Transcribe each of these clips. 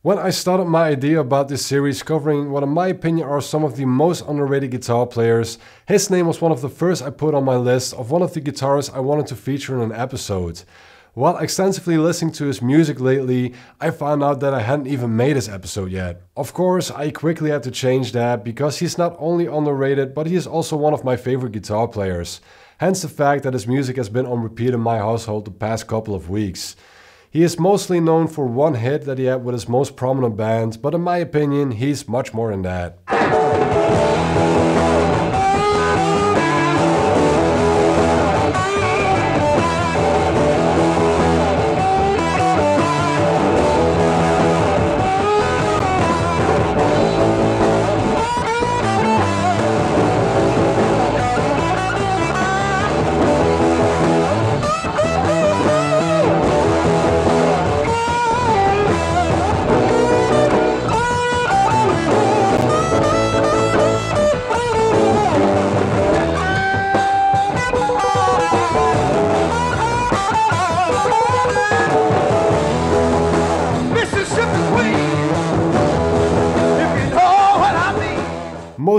When I started my idea about this series covering what in my opinion are some of the most underrated guitar players, his name was one of the first I put on my list of one of the guitarists I wanted to feature in an episode. While extensively listening to his music lately, I found out that I hadn't even made this episode yet. Of course, I quickly had to change that because he's not only underrated, but he is also one of my favorite guitar players. Hence the fact that his music has been on repeat in my household the past couple of weeks. He is mostly known for one hit that he had with his most prominent band, but in my opinion, he's much more than that.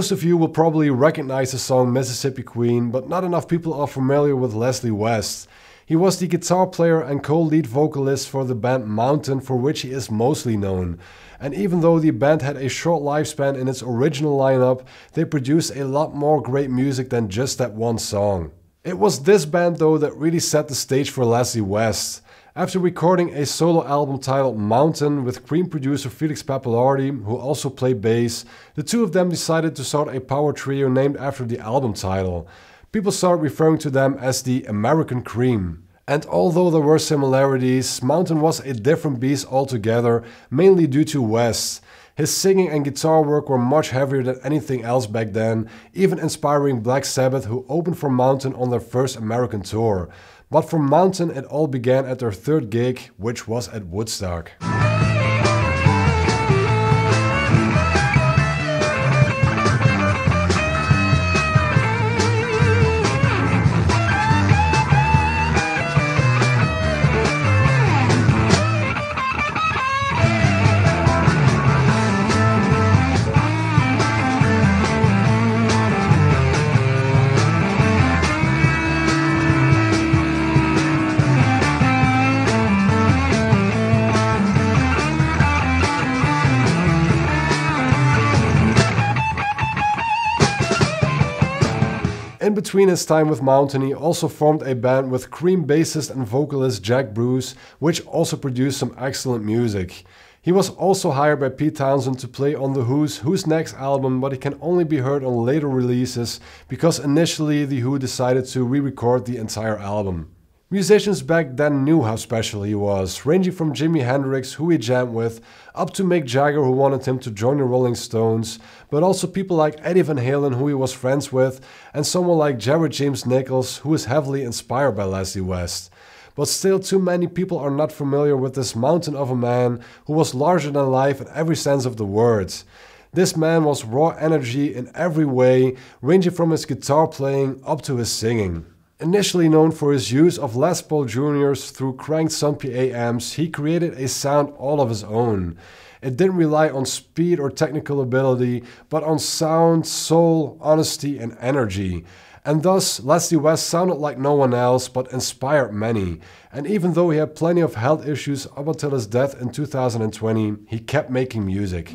Most of you will probably recognize the song Mississippi Queen, but not enough people are familiar with Leslie West. He was the guitar player and co-lead vocalist for the band Mountain, for which he is mostly known. And even though the band had a short lifespan in its original lineup, they produced a lot more great music than just that one song. It was this band though that really set the stage for Leslie West. After recording a solo album titled Mountain with Cream producer Felix Pappalardi, who also played bass, the two of them decided to start a power trio named after the album title. People started referring to them as the American Cream. And although there were similarities, Mountain was a different beast altogether, mainly due to West. His singing and guitar work were much heavier than anything else back then, even inspiring Black Sabbath, who opened for Mountain on their first American tour. But for Mountain, it all began at their third gig, which was at Woodstock. In between his time with Mountain, he also formed a band with Cream bassist and vocalist Jack Bruce, which also produced some excellent music. He was also hired by Pete Townsend to play on The Who's Who's Next album, but he can only be heard on later releases because initially The Who decided to re-record the entire album. Musicians back then knew how special he was, ranging from Jimi Hendrix, who he jammed with, up to Mick Jagger, who wanted him to join the Rolling Stones, but also people like Eddie Van Halen, who he was friends with, and someone like Jared James Nichols, who is heavily inspired by Leslie West. But still, too many people are not familiar with this mountain of a man who was larger than life in every sense of the word. This man was raw energy in every way, ranging from his guitar playing up to his singing. Initially known for his use of Les Paul Jr.'s through cranked Sun PA amps, he created a sound all of his own. It didn't rely on speed or technical ability, but on sound, soul, honesty, and energy. And thus, Leslie West sounded like no one else, but inspired many. And even though he had plenty of health issues up until his death in 2020, he kept making music.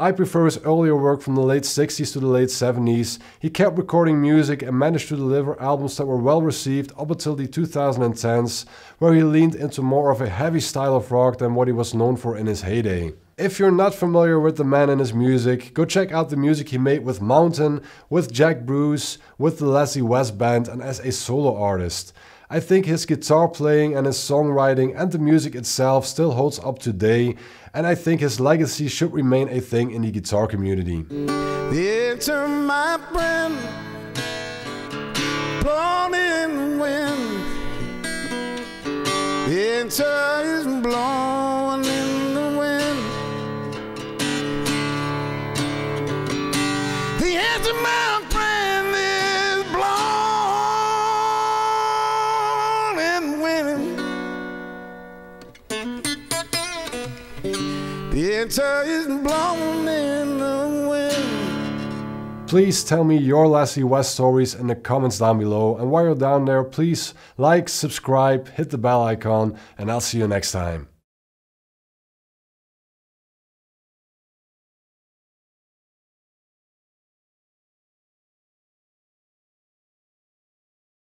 I prefer his earlier work from the late 60s to the late 70s. He kept recording music and managed to deliver albums that were well received up until the 2010s, where he leaned into more of a heavy style of rock than what he was known for in his heyday. If you're not familiar with the man and his music, go check out the music he made with Mountain, with Jack Bruce, with the Leslie West Band, and as a solo artist. I think his guitar playing and his songwriting and the music itself still holds up today, and I think his legacy should remain a thing in the guitar community. Enter my friend, blown in the wind. Enter is blowing in the wind. The enter my friend is blown in the wind. The enter is blowing in the wind. Please tell me your Leslie West stories in the comments down below, and while you're down there, please like, subscribe, hit the bell icon, and I'll see you next time.